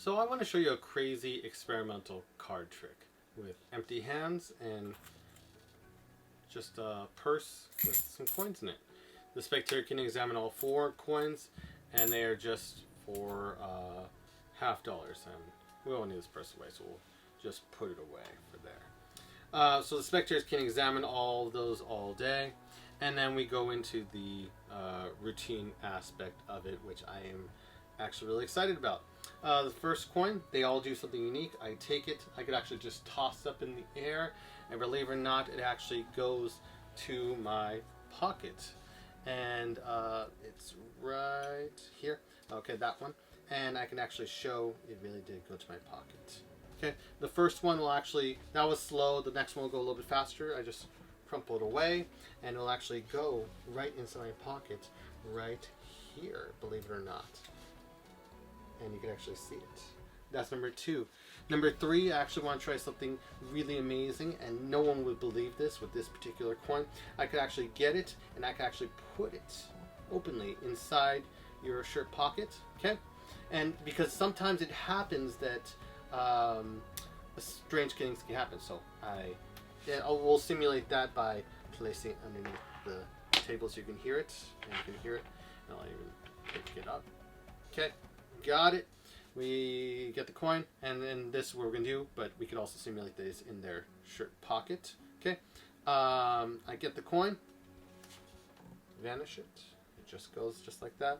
So I want to show you a crazy experimental card trick with empty hands and just a purse with some coins in it. The spectator can examine all 4 coins, and they are just for $50, and we won't need this purse away, so we'll just put it away for there. So the spectators can examine all of those all day, and then we go into the routine aspect of it, which I am actually really excited about. The first coin, they all do something unique. I take it, I could actually just toss up in the air, and believe it or not, it actually goes to my pocket. And it's right here. Okay, that one. And I can actually show it really did go to my pocket. Okay, the first one will actually, that was slow. The next one will go a little bit faster. I just crumple it away, and it'll actually go right inside my pocket right here, believe it or not. And you can actually see it. That's number 2. Number 3, I actually want to try something really amazing, and no one would believe this with this particular coin. I could actually get it, and I could actually put it openly inside your shirt pocket, okay? And because sometimes it happens that strange things can happen, so we'll simulate that by placing it underneath the table so you can hear it, and you can hear it, and I'll even pick it up. Okay, got it. We get the coin, and then this is what we're going to do, but we could also simulate this in their shirt pocket. Okay, I get the coin, vanish it, it just goes just like that,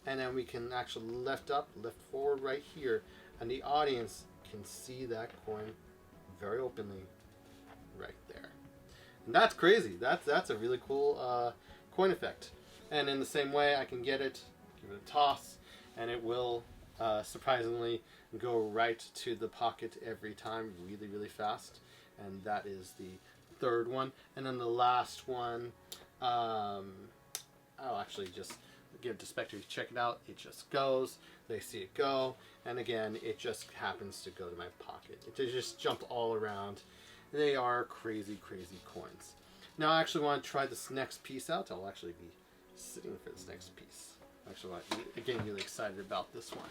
and then we can actually lift up, lift forward right here, and the audience can see that coin very openly right there. And that's crazy. That's a really cool coin effect. And in the same way, I can get it, give it a toss, and it will surprisingly go right to the pocket every time, really, really fast. And that is the third one. And then the last one, I'll actually just give it to spectators to check it out. It just goes, they see it go, and again, it just happens to go to my pocket. It just jump all around. They are crazy, crazy coins. Now I actually want to try this next piece out. I'll actually be sitting for this next piece. Actually, again, really excited about this one.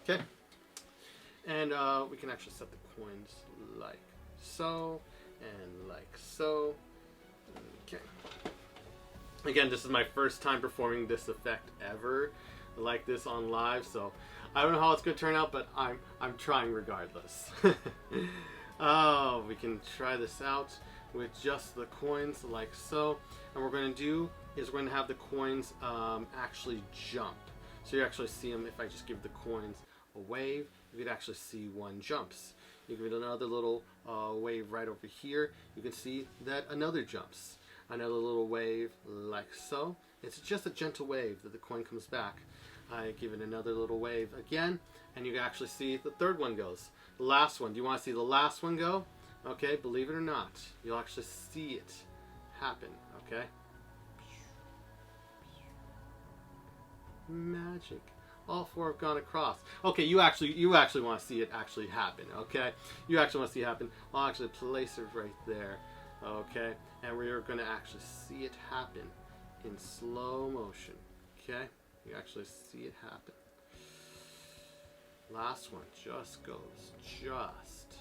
Okay, and we can actually set the coins like so and like so. Okay. Again, this is my first time performing this effect ever like this on live, so I don't know how it's going to turn out, but I'm trying regardless. Oh, we can try this out with just the coins like so, and what we're going to do is we're going to have the coins actually jump. So you actually see them. If I just give the coins a wave, you could actually see one jumps. You give it another little wave right over here, you can see that another jumps. Another little wave like so. It's just a gentle wave that the coin comes back. I give it another little wave again, and you can actually see the third one goes. The last one, do you want to see the last one go? Okay, believe it or not, you'll actually see it happen, okay? Magic. All 4 have gone across. Okay, you actually want to see it actually happen, okay? You actually want to see it happen. I'll actually place it right there, okay? And we're going to actually see it happen in slow motion, okay? You actually see it happen. Last one just goes, just.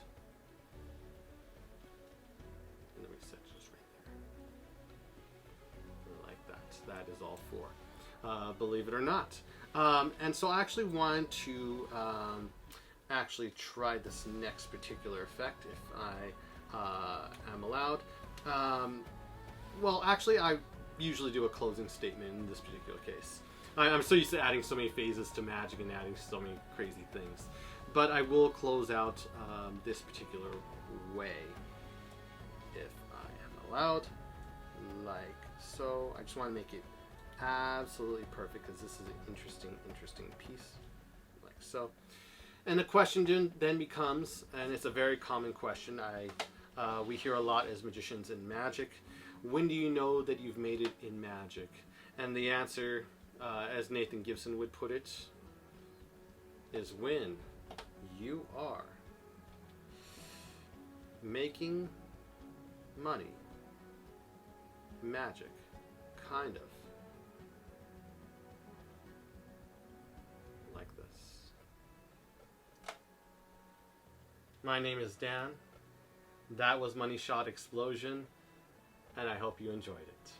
And then we set just right there. Like that. That is all 4. Believe it or not. And so I actually want to actually try this next particular effect if I am allowed. Well, actually, I usually do a closing statement in this particular case. I'm so used to adding so many phases to magic and adding so many crazy things. But I will close out this particular way if I am allowed. Like so. I just want to make it absolutely perfect because this is an interesting piece. Like so. And the question then becomes, and it's a very common question we hear a lot as magicians in magic, when do you know that you've made it in magic? And the answer, as Nathan Gibson would put it, is when you are making money, magic, kind of, like this. My name is Dan. That was Moneyshot Explosion, and I hope you enjoyed it.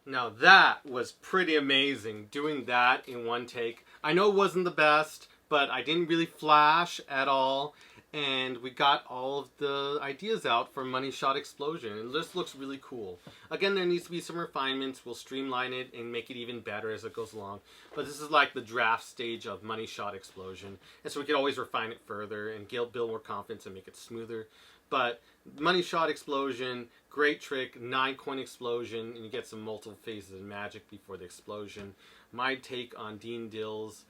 Now that was pretty amazing, doing that in one take. I know it wasn't the best, but I didn't really flash at all, and we got all of the ideas out for Moneyshot Explosion, and this looks really cool. Again, there needs to be some refinements. We'll streamline it and make it even better as it goes along, but this is like the draft stage of Moneyshot Explosion, and so we can always refine it further and build more confidence and make it smoother. But Moneyshot Explosion, great trick, 9-coin explosion, and you get some multiple phases of magic before the explosion. My take on Dean Dill's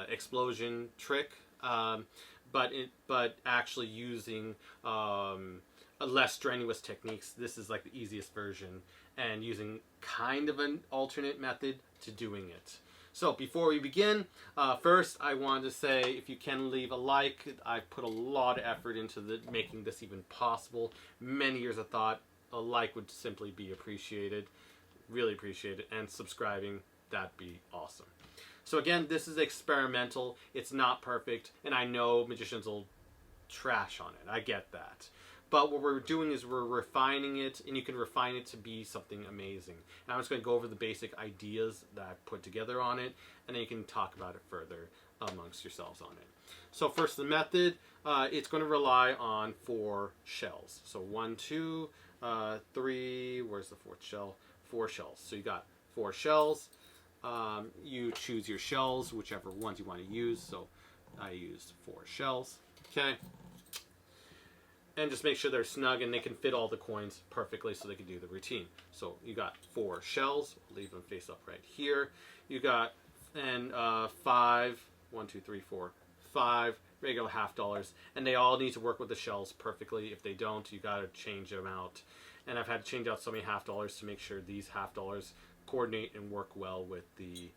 explosion trick, but actually using less strenuous techniques. This is like the easiest version, and using kind of an alternate method to doing it. So before we begin, first I want to say, if you can leave a like, I put a lot of effort into making this even possible. Many years of thought. A like would simply be appreciated, really appreciated, and subscribing, that'd be awesome. So again, this is experimental. It's not perfect, and I know magicians will trash on it. I get that. But what we're doing is we're refining it, and you can refine it to be something amazing. And I'm just going to go over the basic ideas that I put together on it, and then you can talk about it further amongst yourselves on it. So first, the method, it's going to rely on 4 shells. So 1, 2, 3, where's the 4th shell? 4 shells. So you got 4 shells. You choose your shells, whichever ones you want to use. So I used 4 shells. Okay. And just make sure they're snug and they can fit all the coins perfectly so they can do the routine. So you got 4 shells. Leave them face up right here. You got 5, 1, 2, 3, 4, 5 regular $half, and they all need to work with the shells perfectly. If they don't, you got to change them out. And I've had to change out so many $half to make sure these $half coordinate and work well with the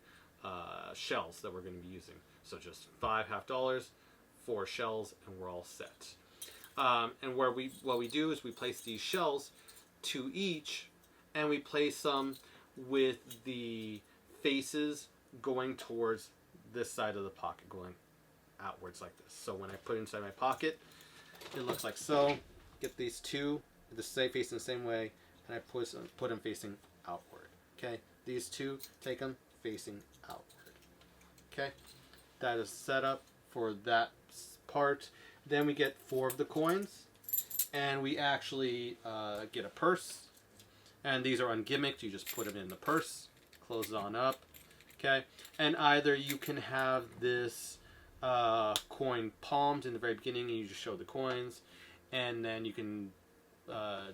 shells that we're going to be using. So just 5 $half, 4 shells, and we're all set. And what we do is we place these shells 2 each, and we place them with the faces going towards this side of the pocket, going outwards like this. So when I put it inside my pocket, it looks like so. Get these 2, the same facing the same way, and I put them facing outward. Okay, these 2, take them facing outward. Okay, that is set up for that part. Then we get 4 of the coins, and we actually get a purse. And these are ungimmicked. You just put them in the purse, close it on up. Okay, and either you can have this coin palmed in the very beginning, and you just show the coins, and then you can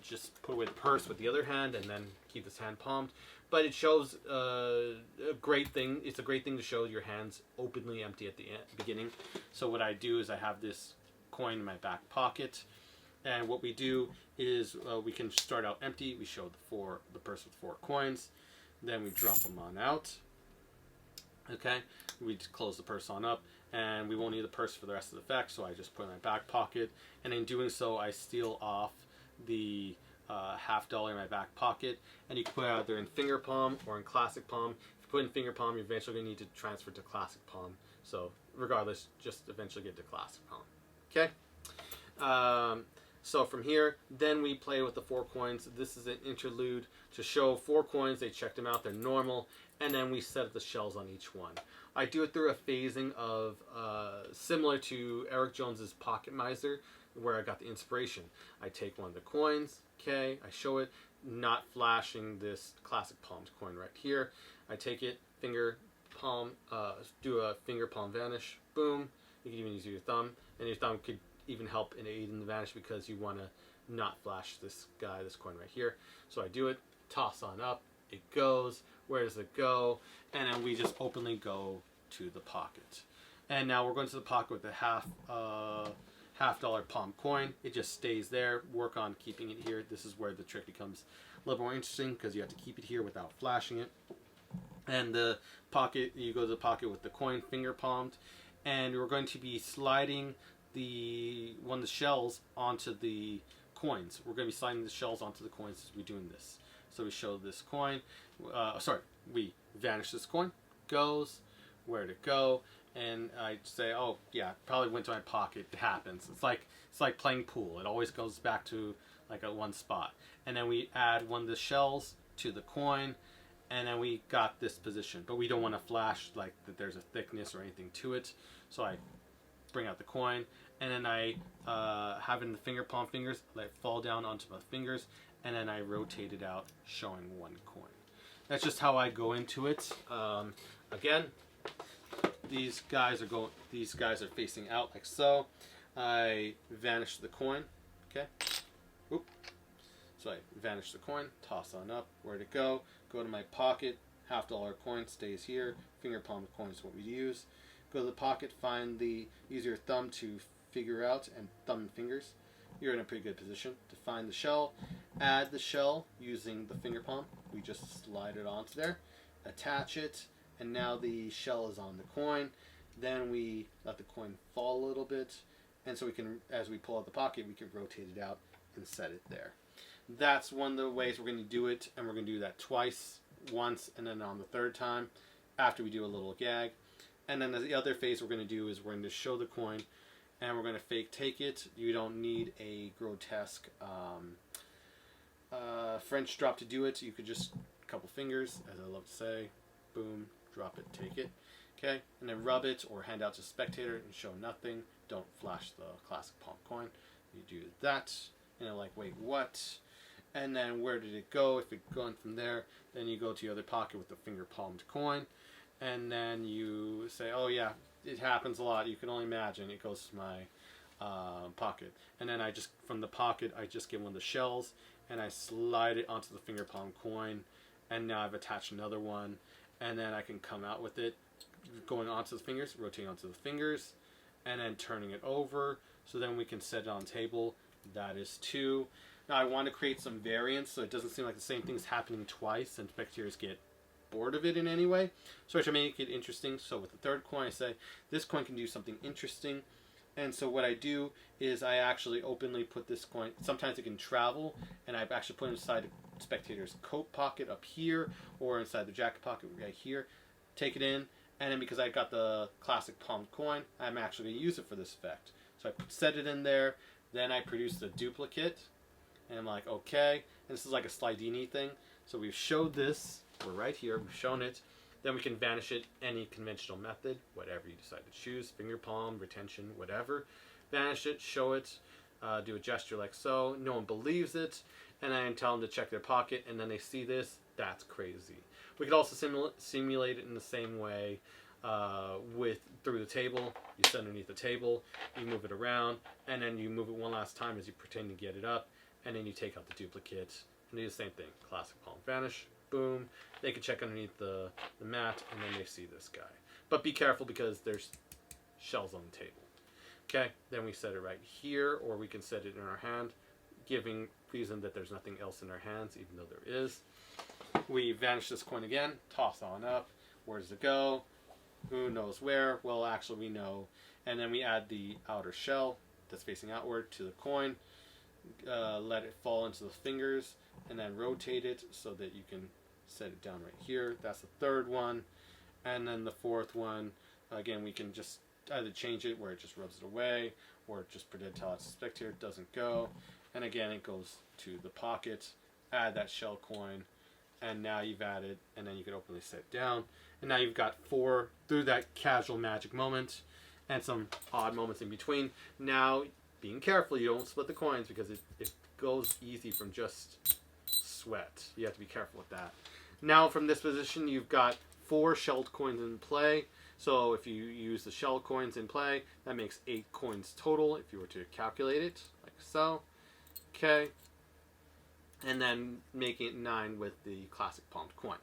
just put away the purse with the other hand, and then keep this hand palmed. But it shows a great thing. It's a great thing to show your hands openly empty at the beginning. So what I do is I have this coin in my back pocket, and what we do is we can start out empty. We show the purse with 4 coins, then we drop them on out. Okay, we just close the purse on up, and we won't need the purse for the rest of the effect, so I just put it in my back pocket, and in doing so I steal off the $half in my back pocket, and you can put it either in finger palm or in classic palm. If you put it in finger palm, you're eventually going to need to transfer to classic palm, so regardless, just eventually get to classic palm. Okay, so from here, then we play with the 4 coins. This is an interlude to show 4 coins. They checked them out, they're normal, and then we set the shells on each one. I do it through a phasing of similar to Eric Jones's Pocket Miser, where I got the inspiration. I take one of the coins, okay, I show it, not flashing this classic palmed coin right here. I take it, finger palm, do a finger palm vanish, boom. You can even use your thumb, and your thumb could even help in aid in the vanish because you want to not flash this coin right here. So I do it, toss on up, it goes. Where does it go? And then we just openly go to the pocket. And now we're going to the pocket with the $half palm coin. It just stays there. Work on keeping it here. This is where the trick becomes a little more interesting because you have to keep it here without flashing it. And the pocket, you go to the pocket with the coin finger palmed, and we're going to be sliding one of the shells onto the coins. We're going to be sliding the shells onto the coins as we're doing this. So we show this coin, we vanish this coin, goes, where to go, and I say, oh yeah, probably went to my pocket. It happens. It's like playing pool. It always goes back to like a one spot. And then we add one of the shells to the coin, and then we got this position. But we don't want to flash like that there's a thickness or anything to it. So I bring out the coin, and then I have it in the finger palm fingers, let it fall down onto my fingers, and then I rotate it out, showing one coin. That's just how I go into it. Again, these guys are facing out like so. I vanish the coin. Okay. Oop. So I vanish the coin, toss on up. Where'd it go? Go to my pocket. $50 coin stays here. Finger palm coin is what we use. Go to the pocket, find use your thumb to figure out, and thumb and fingers. You're in a pretty good position to find the shell. Add the shell using the finger palm. We just slide it onto there. Attach it, and now the shell is on the coin. Then we let the coin fall a little bit, and so we can, as we pull out the pocket, we can rotate it out and set it there. That's one of the ways we're going to do it, and we're going to do that twice, once, and then on the third time, after we do a little gag. And then the other phase we're going to do is we're going to show the coin, and we're going to fake take it. You don't need a grotesque French drop to do it. You could just a couple fingers, as I love to say, boom, drop it, take it. Okay, and then rub it or hand out to the spectator and show nothing. Don't flash the classic palm coin. You do that, and they're like, wait, what? And then where did it go? If it's gone from there, then you go to your other pocket with the finger palmed coin, and then you say, oh yeah, it happens a lot. You can only imagine. It goes to my pocket, and then from the pocket, I just get one of the shells, and I slide it onto the finger palm coin, and now I've attached another one, and then I can come out with it, going onto the fingers, rotating onto the fingers, and then turning it over, so then we can set it on the table. That is 2. Now I want to create some variance, so it doesn't seem like the same thing's happening twice, and spectators get bored of it in any way. So I try to make it interesting. So with the third coin, I say, this coin can do something interesting. And so what I do is I actually openly put this coin, sometimes it can travel, and I've actually put it inside the spectator's coat pocket up here, or inside the jacket pocket right here. Take it in, and then because I got the classic palmed coin, I'm actually going to use it for this effect. So I set it in there, then I produce the duplicate, and I'm like, okay, and this is like a Slidini thing. So we've showed this, we're right here, we've shown it, then we can vanish it any conventional method, whatever you decide to choose, finger palm, retention, whatever. Vanish it, show it, do a gesture like so, no one believes it, and then tell them to check their pocket, and then they see this, that's crazy. We could also simulate it in the same way through the table. You sit underneath the table, you move it around, and then you move it one last time as you pretend to get it up, and then you take out the duplicate, and do the same thing. Classic palm vanish, boom. They can check underneath the mat, and then they see this guy. But be careful because there's shells on the table. Okay, then we set it right here, or we can set it in our hand, giving reason that there's nothing else in our hands, even though there is. We vanish this coin again, toss on up. Where does it go? Who knows where? Well, actually we know. And then we add the outer shell that's facing outward to the coin. Let it fall into the fingers, and then rotate it so that you can set it down right here. That's the third one. And then the fourth one, again, we can just either change it where it just rubs it away, or just pretend tell it's a spectator, it doesn't go. And again, it goes to the pocket. Add that shell coin, and now you've added, and then you can openly set it down. And now you've got 4 through that casual magic moment, and some odd moments in between. Now, being careful, you don't split the coins because it goes easy from just sweat. You have to be careful with that. Now, from this position, you've got 4 shelled coins in play. So if you use the shell coins in play, that makes 8 coins total if you were to calculate it, like so. Okay. And then making it 9 with the classic palmed coin.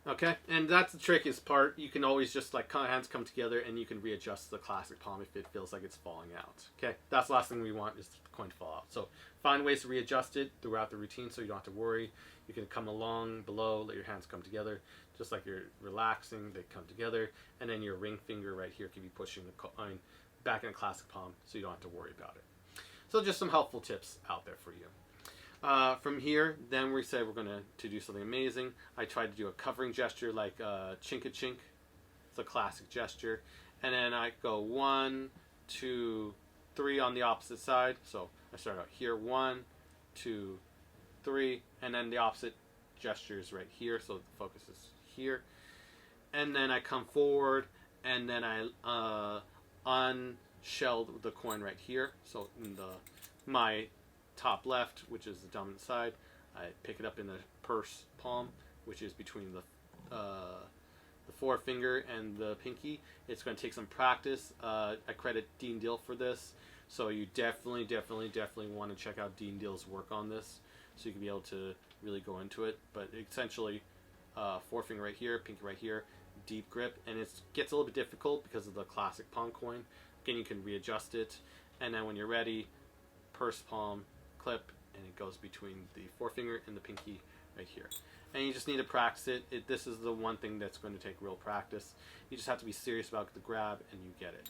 Okay, and that's the trickiest part. You can always just like hands come together, and you can readjust the classic palm if it feels like it's falling out. Okay, that's the last thing we want is the coin to fall out. So find ways to readjust it throughout the routine so you don't have to worry. You can come along below, let your hands come together, just like you're relaxing, they come together, and then your ring finger right here can be pushing the coin back in a classic palm so you don't have to worry about it. So just some helpful tips out there for you. From here, then we say we're going to do something amazing. I try to do a covering gesture like chink-a-chink. It's a classic gesture. And then I go 1, 2, 3 on the opposite side. So I start out here, 1, 2, 3, and then the opposite gesture is right here, so the focus is here. And then I come forward, and then I unshell the coin right here. So in my top left, which is the dominant side, I pick it up in the purse palm, which is between the forefinger and the pinky. It's going to take some practice. I credit Dean Deal for this, so you definitely want to check out Dean Deal's work on this, so you can be able to really go into it. But essentially, forefinger right here, pinky right here, deep grip, and it gets a little bit difficult because of the classic palm coin. Again, you can readjust it, and then when you're ready, purse palm, clip, and it goes between the forefinger and the pinky right here. And you just need to practice it. This is the one thing that's going to take real practice. You just have to be serious about the grab, and you get it.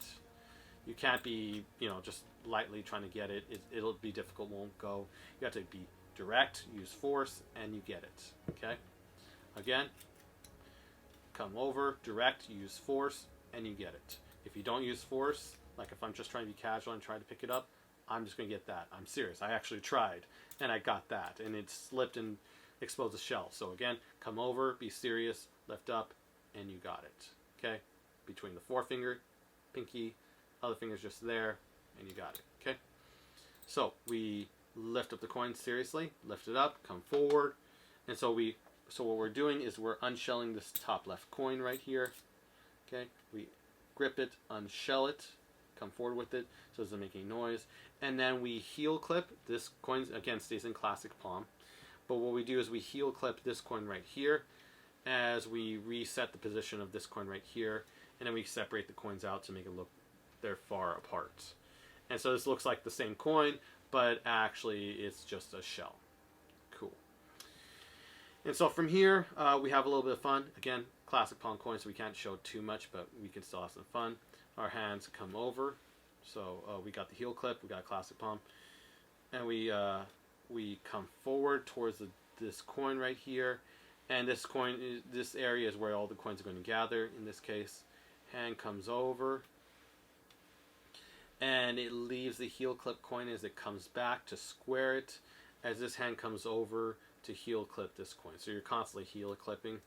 You can't be, just lightly trying to get it. It'll be difficult, won't go. You have to be direct, use force, and you get it. Okay? Again, come over, direct, use force, and you get it. If you don't use force, like if I'm just trying to be casual and trying to pick it up, I'm just going to get that. I'm serious. I actually tried, and I got that, and it slipped and exposed the shell. So again, come over, be serious, lift up, and you got it. Okay? Between the forefinger, pinky, other finger's just there, and you got it. Okay? So we lift up the coin seriously, lift it up, come forward, and so what we're doing is we're unshelling this top left coin right here. Okay? We grip it, unshell it, come forward with it so it doesn't make any noise, and then we heel clip. This coin again stays in classic palm, but what we do is we heel clip this coin right here as we reset the position of this coin right here, and then we separate the coins out to make it look they're far apart. And so this looks like the same coin, but actually it's just a shell. Cool. And so from here, we have a little bit of fun. Again, classic palm coin, so we can't show too much, but we can still have some fun. Our hands come over. So we got the heel clip, we got a classic palm, and we come forward towards this coin right here. And this coin, this area is where all the coins are going to gather. In this case, hand comes over, and it leaves the heel clip coin as it comes back to square it, as this hand comes over to heel clip this coin. So you're constantly heel clipping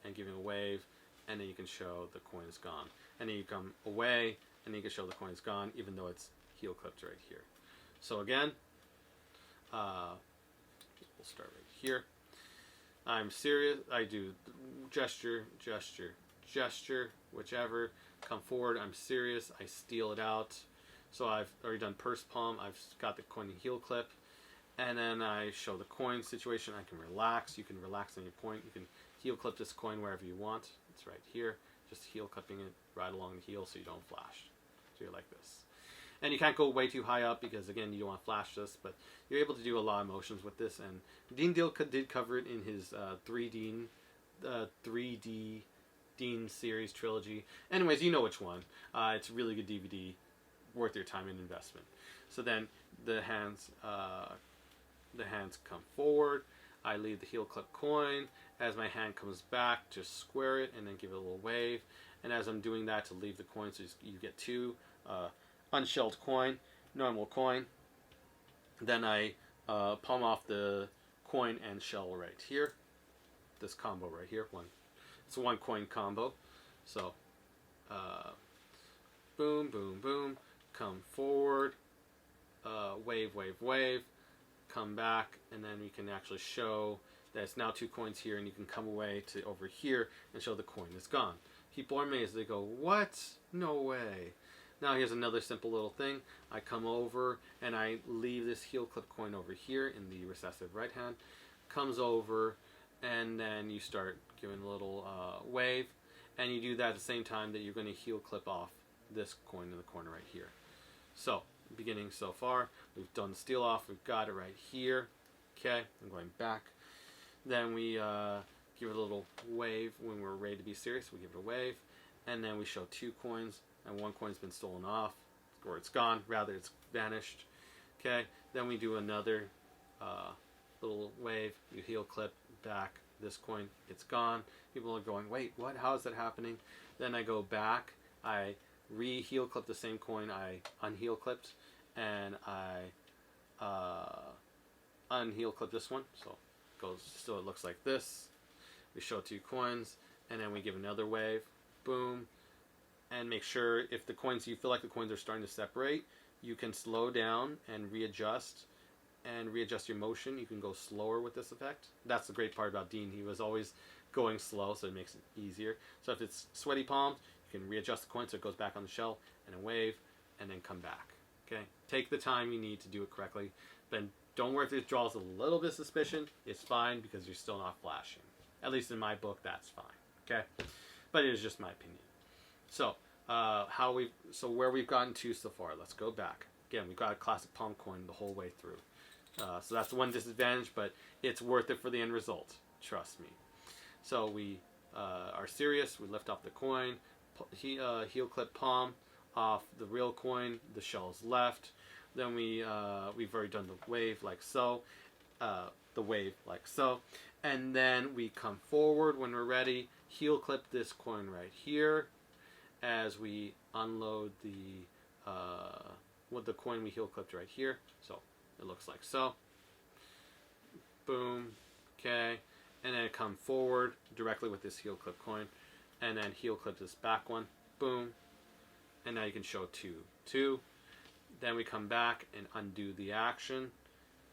and giving a wave, and then you can show the coin is gone. And then you come away, and then you can show the coin is gone, even though it's heel clipped right here. So again, we'll start right here. I'm serious. I do gesture, gesture, gesture, whichever. Come forward. I'm serious. I steal it out. So I've already done purse palm. I've got the coin in heel clip. And then I show the coin situation. I can relax. You can relax on your point. You can heel clip this coin wherever you want. It's right here. Just heel clipping it right along the heel so you don't flash. So you're like this. And you can't go way too high up because, again, you don't want to flash this. But you're able to do a lot of motions with this. And Dean Deal did cover it in his 3D Dean series trilogy. Anyways, you know which one. It's a really good DVD. Worth your time and investment. So then the hands come forward. I leave the heel clip coin. As my hand comes back, just square it and then give it a little wave. And as I'm doing that to leave the coin, so you get two unshelled coin, normal coin. Then I palm off the coin and shell right here. This combo right here. It's a one coin combo. So boom, boom, boom. Come forward. Wave, wave, wave. Come back, and then we can actually show that it's now two coins here, and you can come away to over here and show the coin is gone. People are amazed. They go, what? No way. Now here's another simple little thing. I come over, and I leave this heel clip coin over here in the recessive right hand. Comes over, and then you start giving a little wave, and you do that at the same time that you're going to heel clip off this coin in the corner right here. So, beginning so far, we've done the steal off, we've got it right here. Okay, I'm going back. Then we give it a little wave when we're ready to be serious. We give it a wave, and then we show two coins, and one coin's been stolen off, or it's gone, rather it's vanished. Okay, then we do another little wave, you heel clip back, this coin, it's gone. People are going, wait, what? How is that happening? Then I go back, I re-heel clip the same coin I unheel clipped, and I unheel clip this one. So it goes, so it looks like this. We show 2 coins, and then we give another wave, boom, and make sure if the coins, you feel like the coins are starting to separate, you can slow down and readjust your motion. You can go slower with this effect. That's the great part about Dean. He was always going slow, so it makes it easier. So if it's sweaty palmed, you can readjust the coin so it goes back on the shell, and then wave, and then come back. Okay? Take the time you need to do it correctly. Then don't worry if it draws a little bit of suspicion. It's fine because you're still not flashing. At least in my book, that's fine. Okay? But it is just my opinion. So, where we've gotten to so far, let's go back. Again, we've got a classic palm coin the whole way through. So that's one disadvantage, but it's worth it for the end result. Trust me. So we are serious. We lift off the coin, heel clip palm off the real coin. The shell's left. Then we've already done the wave like so. And then we come forward when we're ready. Heel clip this coin right here as we unload the coin we heel clipped right here. So it looks like so. Boom. Okay. And then come forward directly with this heel clip coin. And then heel clip this back one. Boom. And now you can show 2, 2. Then we come back and undo the action.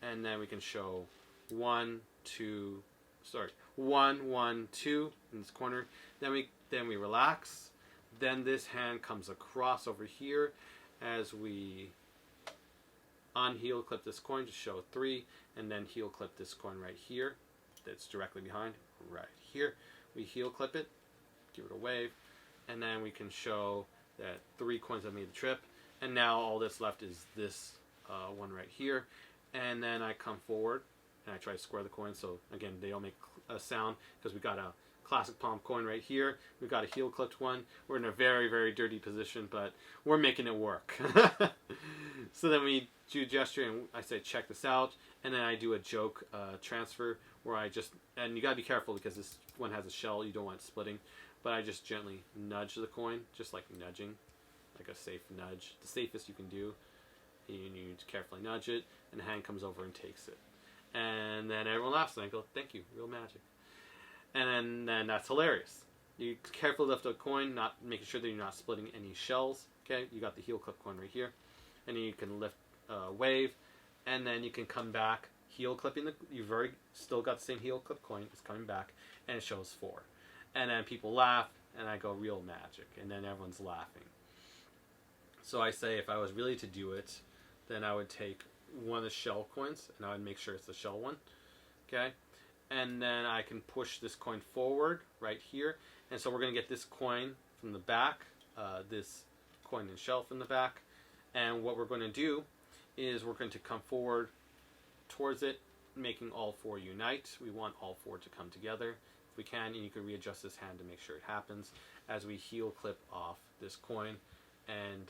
And then we can show 1, 2. Sorry. 1, 1, 2 in this corner. Then we relax. Then this hand comes across over here as we unheel clip this coin to show 3, and then heel clip this coin right here that's directly behind, right here. We heel clip it, give it a wave, and then we can show that 3 coins have made the trip, and now all that's left is this one right here. And then I come forward and I try to square the coins, so again they don't make a sound because we got a classic palm coin right here. We've got a heel clipped one. We're in a very, very dirty position, but we're making it work. So then we do a gesture and I say, check this out. And then I do a joke transfer where I just, and you gotta be careful because this one has a shell, you don't want it splitting. But I just gently nudge the coin, just like nudging, like a safe nudge. The safest you can do. You need to carefully nudge it, and the hand comes over and takes it. And then everyone laughs and I go, thank you, real magic. And then that's hilarious. You carefully lift a coin, not making sure that you're not splitting any shells. Okay, you got the heel clip coin right here, and then you can lift wave, and then you can come back, heel clipping you've already still got the same heel clip coin. It's coming back, and it shows 4, and then people laugh, and I go real magic, and then everyone's laughing. So I say if I was really to do it, then I would take one of the shell coins, and I would make sure it's the shell one. Okay. And then I can push this coin forward right here. And so we're going to get this coin from the back, this coin and shell from the back. And what we're going to do is we're going to come forward towards it, making all 4 unite. We want all 4 to come together if we can. And you can readjust this hand to make sure it happens as we heel clip off this coin and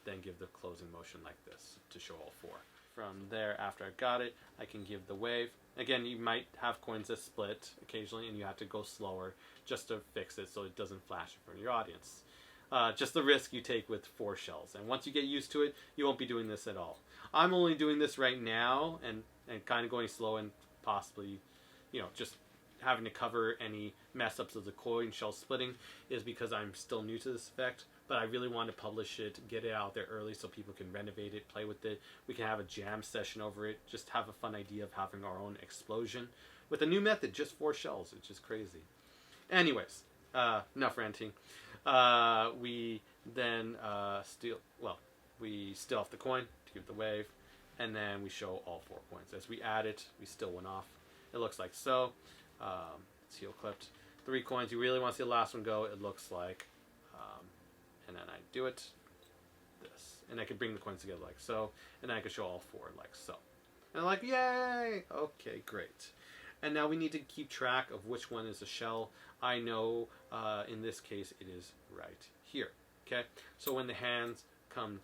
then give the closing motion like this to show all 4. From there, after I've got it, I can give the wave. Again, you might have coins that split occasionally, and you have to go slower just to fix it so it doesn't flash in front of your audience. Just the risk you take with 4 shells. And once you get used to it, you won't be doing this at all. I'm only doing this right now and kind of going slow and possibly, just having to cover any mess ups of the coin shell splitting is because I'm still new to this effect. But I really want to publish it, get it out there early so people can renovate it, play with it. We can have a jam session over it. Just have a fun idea of having our own explosion with a new method, just 4 shells, which is crazy. Anyways, enough ranting. We then we steal off the coin to give the wave, and then we show all 4 coins. As we add it, we steal one off. It looks like so. It's heel clipped. 3 coins. You really want to see the last one go. It looks like. And then I do it this. And I can bring the coins together like so. And then I can show all 4 like so. And I'm like, yay! Okay, great. And now we need to keep track of which one is a shell. I know in this case it is right here. Okay? So when the hands come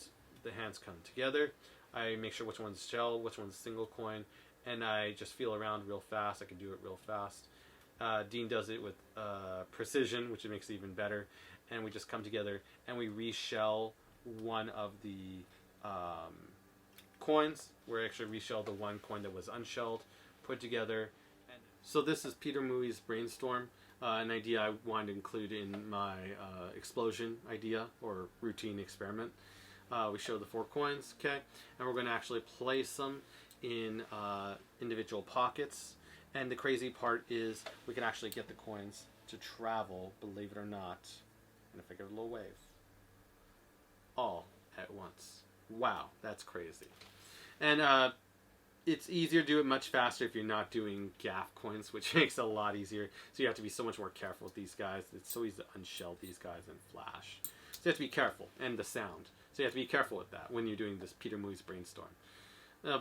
together, I make sure which one's shell, which one's a single coin, and I just feel around real fast. I can do it real fast. Dean does it with precision, which makes it even better. And we just come together and we reshell one of the coins. We actually reshell the one coin that was unshelled, put together. So this is Peter Mooey's brainstorm, an idea I wanted to include in my explosion idea or routine experiment. We show the 4 coins, okay, and we're going to actually place them in individual pockets. And the crazy part is we can actually get the coins to travel, believe it or not. And if I give it a little wave, all at once. Wow, that's crazy. And it's easier to do it much faster if you're not doing gaff coins, which makes it a lot easier. So you have to be so much more careful with these guys. It's so easy to unshell these guys and flash. So you have to be careful, and the sound. So you have to be careful with that when you're doing this Peter Mooey's brainstorm.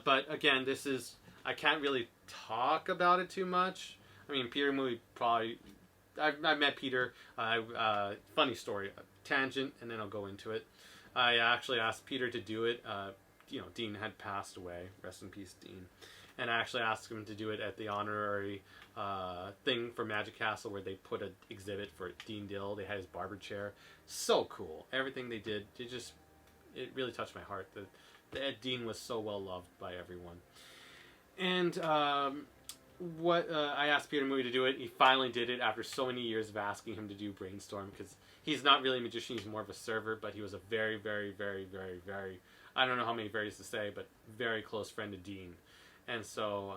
But again, this is, I can't really talk about it too much. I mean, Peter Mooey probably, I've met Peter. Funny story, tangent, and then I'll go into it. I actually asked Peter to do it. Dean had passed away. Rest in peace, Dean. And I actually asked him to do it at the honorary thing for Magic Castle where they put an exhibit for Dean Dill. They had his barber chair. So cool. Everything they did, it really touched my heart. Dean was so well loved by everyone. And I asked Peter Mooey to do it. He finally did it after so many years of asking him to do brainstorm, because he's not really a magician. He's more of a server, but he was a very, very, very, very, very, I don't know how many varies to say, but very close friend of Dean. And so,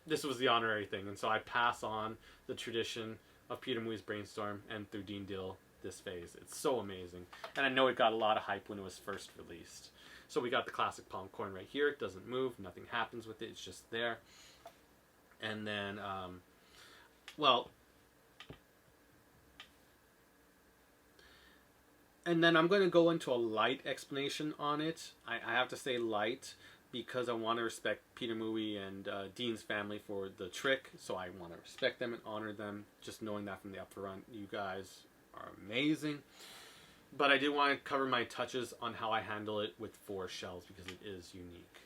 this was the honorary thing. And so I pass on the tradition of Peter Mooey's brainstorm and through Dean Dill this phase. It's so amazing. And I know it got a lot of hype when it was first released. So we got the classic palm coin right here. It doesn't move. Nothing happens with it. It's just there. And then, and then I'm going to go into a light explanation on it. I have to say light because I want to respect Peter Mooey and Dean's family for the trick. So I want to respect them and honor them. Just knowing that from the upfront, you guys are amazing. But I did want to cover my touches on how I handle it with 4 shells because it is unique.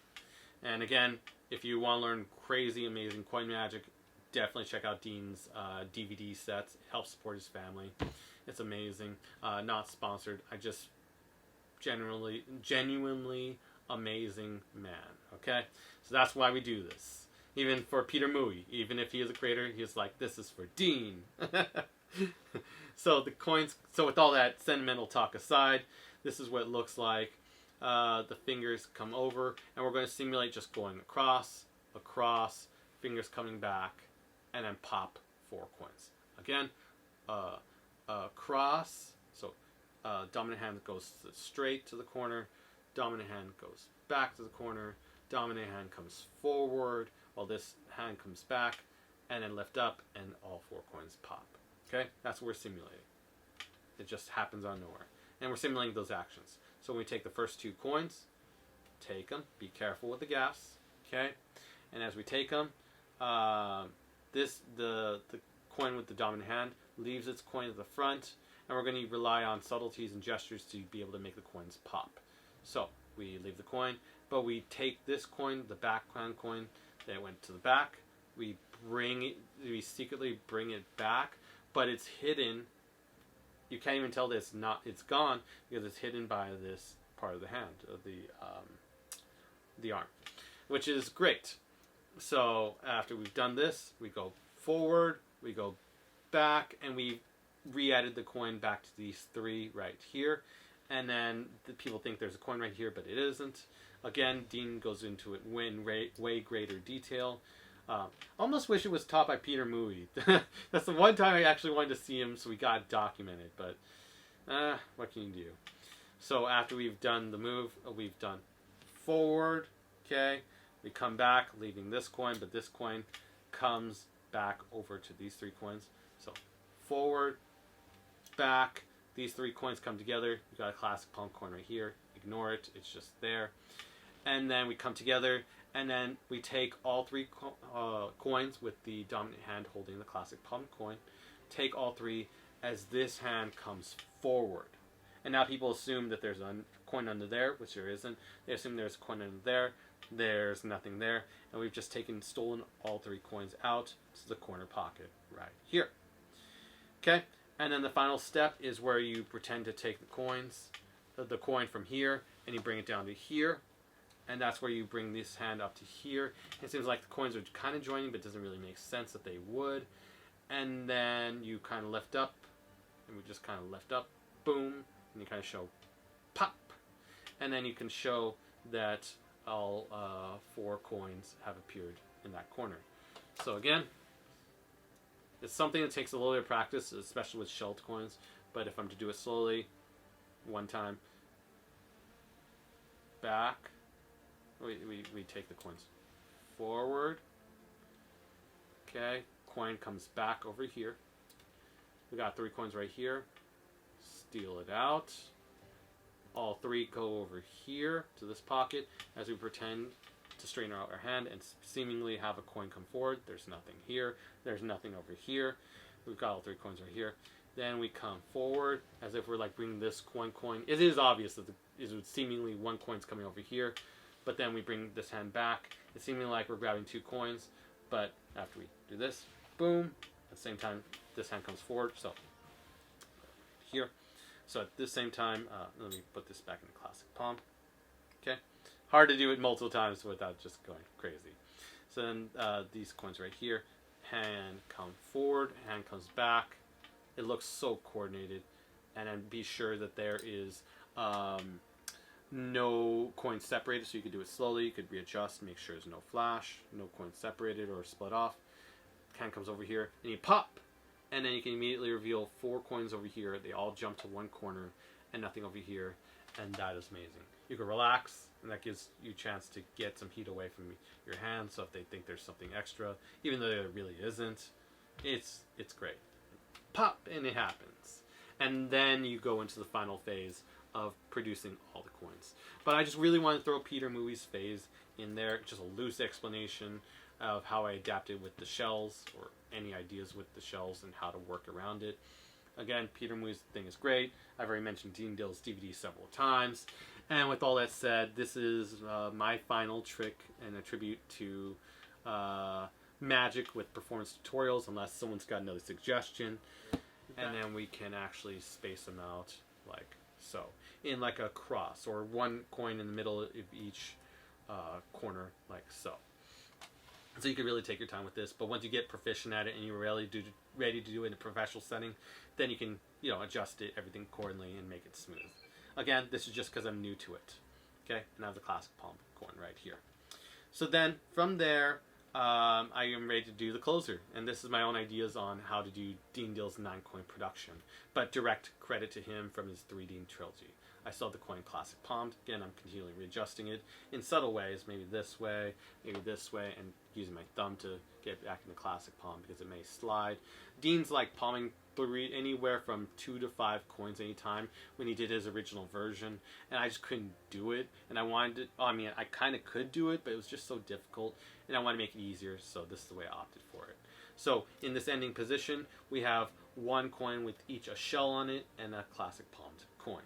And again, if you want to learn crazy, amazing coin magic, definitely check out Dean's DVD sets. It helps support his family. It's amazing. Not sponsored. I just genuinely amazing man. Okay? So that's why we do this. Even for Peter Mooey, even if he is a creator, he's like, this is for Dean. So the coins, so with all that sentimental talk aside, this is what it looks like. The fingers come over, and we're going to simulate just going across, fingers coming back, and then pop 4 coins. Again, cross, so dominant hand goes straight to the corner, dominant hand goes back to the corner, dominant hand comes forward, while this hand comes back, and then lift up, and all 4 coins pop. Okay, that's what we're simulating. It just happens out of nowhere. And we're simulating those actions. So when we take the first 2 coins, take them, be careful with the gaffs, okay? And as we take them, the coin with the dominant hand leaves its coin at the front, and we're going to rely on subtleties and gestures to be able to make the coins pop. So we leave the coin, but we take this coin, the backhand coin that went to the back, we secretly bring it back, but it's hidden. You can't even tell that it's gone because it's hidden by this part of the hand, of the arm, which is great. So after we've done this, we go forward, we go back, and we re-added the coin back to these 3 right here. And then the people think there's a coin right here, but it isn't. Again, Dean goes into it in way greater detail. Almost wish it was taught by Peter Mooey. That's the one time I actually wanted to see him, so we got it documented. But what can you do? So after we've done the move, we've done forward. Okay, we come back, leaving this coin, but this coin comes back over to these 3 coins. So forward, back. These 3 coins come together. You got a classic palm coin right here. Ignore it; it's just there. And then we come together. And then we take all 3 coins with the dominant hand holding the classic palm coin. Take all 3 as this hand comes forward. And now people assume that there's a coin under there, which there isn't. They assume there's a coin under there. There's nothing there. And we've just stolen all 3 coins out to the corner pocket right here. Okay, and then the final step is where you pretend to take the coin from here, and you bring it down to here. And that's where you bring this hand up to here. It seems like the coins are kind of joining, but it doesn't really make sense that they would. And then you kind of lift up, and we just kind of lift up, boom, and you kind of show pop. And then you can show that all 4 coins have appeared in that corner. So again, it's something that takes a little bit of practice, especially with shelled coins. But if I'm to do it slowly, one time, back, we take the coins forward. Okay, coin comes back over here. We got 3 coins right here. Steal it out. All 3 go over here to this pocket as we pretend to straighten out our hand and seemingly have a coin come forward. There's nothing here. There's nothing over here. We've got all 3 coins right here. Then we come forward as if we're like bringing this coin. It is obvious that seemingly 1 coin's coming over here, but then we bring this hand back. It's seemingly like we're grabbing 2 coins, but after we do this, boom, at the same time, this hand comes forward. So here. So at the same time, let me put this back in the classic palm. Okay, hard to do it multiple times without just going crazy. So then these coins right here, hand come forward, hand comes back. It looks so coordinated, and then be sure that there is no coins separated, so you can do it slowly. You could readjust, make sure there's no flash, no coins separated or split off. Hand comes over here, and you pop. And then you can immediately reveal 4 coins over here. They all jump to one corner and nothing over here. And that is amazing. You can relax, and that gives you a chance to get some heat away from your hand. So if they think there's something extra, even though there really isn't, it's great. Pop, and it happens. And then you go into the final phase of producing all the coins. But I just really want to throw Peter Mooy's phase in there. Just a loose explanation of how I adapted with the shells, or any ideas with the shells and how to work around it. Again, Peter Mooy's thing is great. I've already mentioned Dean Dill's DVD several times. And with all that said, this is my final trick and a tribute to magic with performance tutorials, unless someone's got another suggestion. And then we can actually space them out like so, in like a cross, or 1 coin in the middle of each corner, like so. So you can really take your time with this, but once you get proficient at it and you're ready to do it in a professional setting, then you can, adjust it, everything accordingly, and make it smooth. Again, this is just because I'm new to it. Okay, and I have the classic palm coin right here. So then, from there, I am ready to do the closer, and this is my own ideas on how to do Dean Dill's 9-coin production, but direct credit to him from his 3 Dean trilogy. I still have the coin classic palmed. Again, I'm continually readjusting it in subtle ways, maybe this way, and using my thumb to get back in the classic palm because it may slide. Dean's like palming anywhere from 2 to 5 coins anytime when he did his original version, and I just couldn't do it. And I wanted to, I kind of could do it, but it was just so difficult, and I wanted to make it easier, so this is the way I opted for it. So in this ending position, we have 1 coin with each a shell on it and a classic palmed coin.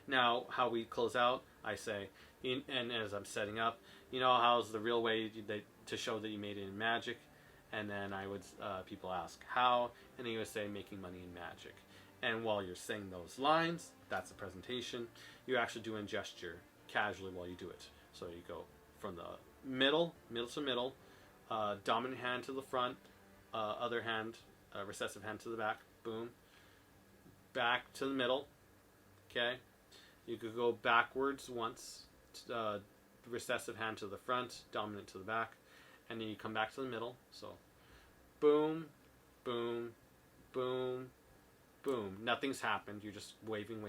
Now, how we close out, I say, and as I'm setting up, how's the real way to show that you made it in magic? And then I would, people ask how, and then you would say making money in magic. And while you're saying those lines, that's the presentation. You're actually doing gesture casually while you do it. So you go from the middle to middle, dominant hand to the front, other hand, recessive hand to the back, boom, back to the middle, okay? You could go backwards once, recessive hand to the front, dominant to the back, and then you come back to the middle. So, boom, boom, boom, boom. Nothing's happened. You're just waving.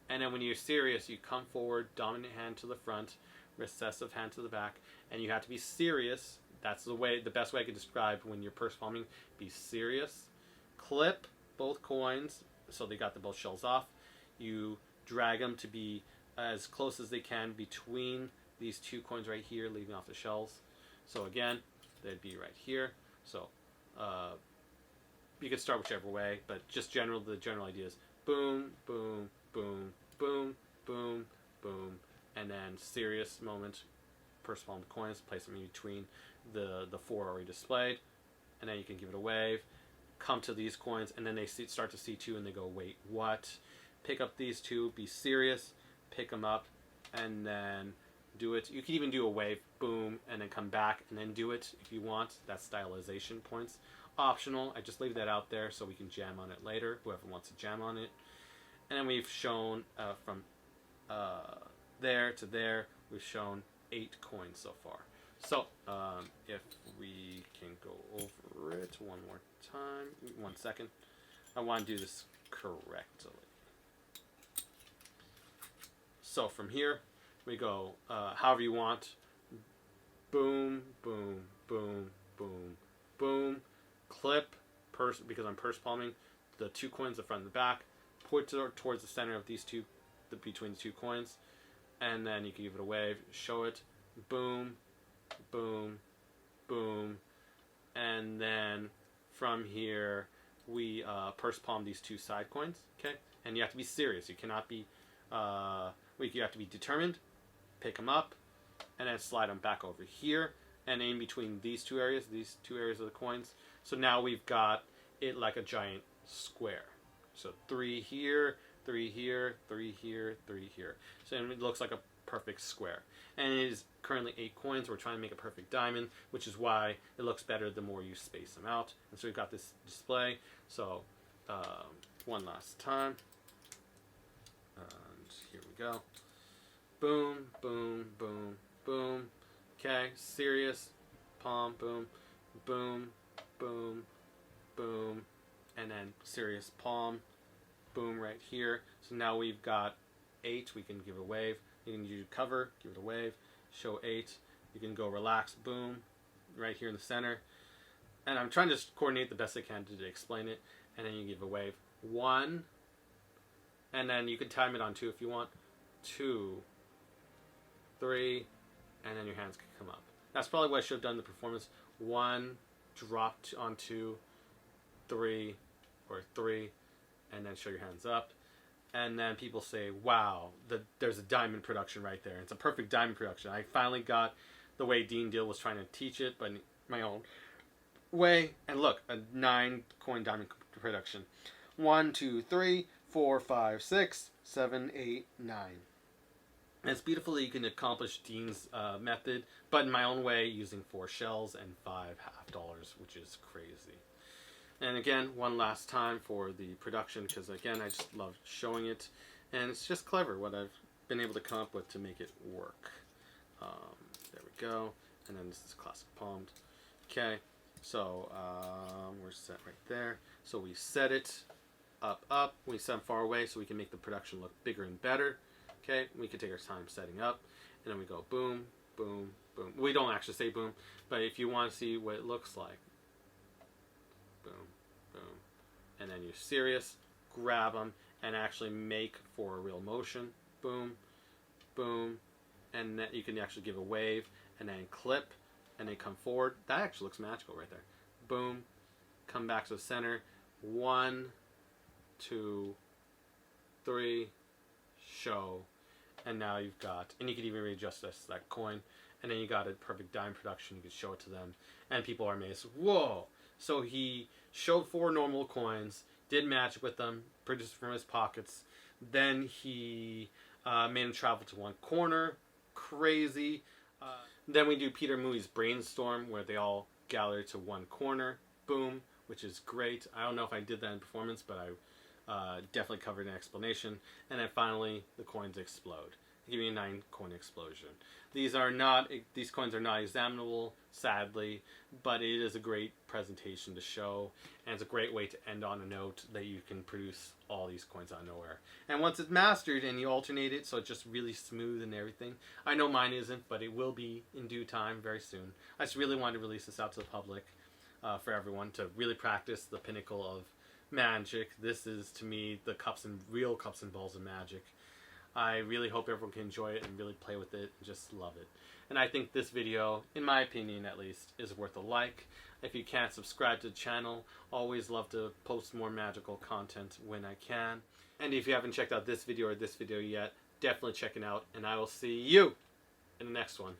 And then when you're serious, you come forward, dominant hand to the front, recessive hand to the back, and you have to be serious. That's the best way I can describe when you're purse palming. Be serious. Clip both coins so they got both shells off. You drag them to be as close as they can between these 2 coins right here, leaving off the shells. So again, they'd be right here. So you could start whichever way, but just the general idea is boom, boom, boom, boom, boom, boom, and then serious moment, purse palm coins, place them in between the four already displayed, and then you can give it a wave, come to these coins, and then they start to see two and they go, wait, what? Pick up these two, be serious, pick them up, and then do it. You can even do a wave, boom, and then come back and then do it if you want. That's stylization points. Optional. I just leave that out there so we can jam on it later, whoever wants to jam on it. And then we've shown from there to there, we've shown 8 coins so far. So if we can go over it one more time, 1 second. I want to do this correctly. So from here, we go however you want. Boom, boom, boom, boom, boom. Clip, because I'm purse palming, the 2 coins, the front and the back. Put it towards the center of these two, between the 2 coins. And then you can give it a wave, show it. Boom, boom, boom. And then from here, we purse palm these 2 side coins, okay? And you have to be serious. You cannot be, you have to be determined. Pick them up, and then slide them back over here, and in between these 2 areas, of the coins. So now we've got it like a giant square. So 3 here, 3 here, 3 here, 3 here. So it looks like a perfect square. And it is currently 8 coins. We're trying to make a perfect diamond, which is why it looks better the more you space them out. And so we've got this display. So one last time. And here we go. Boom, boom, boom, boom. Okay, serious, palm, boom, boom, boom, boom, and then serious palm, boom right here. So now we've got 8. We can give it a wave. You can do cover, give it a wave, show 8. You can go relax, boom, right here in the center. And I'm trying to just coordinate the best I can to explain it. And then you give a wave, 1, and then you can time it on 2 if you want, 2, 3, and then your hands can come up. That's probably what I should have done in the performance. 1, dropped on 2, 3, or 3, and then show your hands up. And then people say, wow, there's a diamond production right there. It's a perfect diamond production. I finally got the way Dean Dill was trying to teach it, but in my own way. And look, a 9 coin diamond production. 1, 2, 3, 4, 5, 6, 7, 8, 9. And it's beautiful that you can accomplish Dean's method, but in my own way, using 4 shells and 5 $half, which is crazy. And again, one last time for the production, because again, I just love showing it. And it's just clever what I've been able to come up with to make it work. There we go. And then this is classic palmed. Okay, so we're set right there. So we set it up. We set them far away so we can make the production look bigger and better. Okay, we can take our time setting up, and then we go boom, boom, boom. We don't actually say boom, but if you want to see what it looks like, boom, boom, and then you're serious, grab them, and actually make for a real motion, boom, boom, and then you can actually give a wave, and then clip, and then come forward. That actually looks magical right there. Boom, come back to the center, 1, 2, 3, show, and now you've got, and you can even readjust that coin, and then you got a perfect dime production. You can show it to them, and people are amazed. Whoa! So he showed 4 normal coins, did magic with them, produced from his pockets. Then he made them travel to one corner. Crazy. Then we do Peter Moody's brainstorm, where they all gather to one corner. Boom, which is great. I don't know if I did that in performance, but I definitely covered an explanation. And then finally, the coins explode, giving a 9 coin explosion. These coins are not examinable, sadly, but it is a great presentation to show, and it's a great way to end on a note that you can produce all these coins out of nowhere. And once it's mastered and you alternate it so it's just really smooth and everything, I know mine isn't, but it will be in due time very soon. I just really wanted to release this out to the public for everyone to really practice the pinnacle of magic. This is, to me, the real cups and balls of magic. I really hope everyone can enjoy it and really play with it and just love it. And I think this video, in my opinion at least, is worth a like. If you can't, subscribe to the channel. Always love to post more magical content when I can. And if you haven't checked out this video or this video yet, definitely check it out. And I will see you in the next one.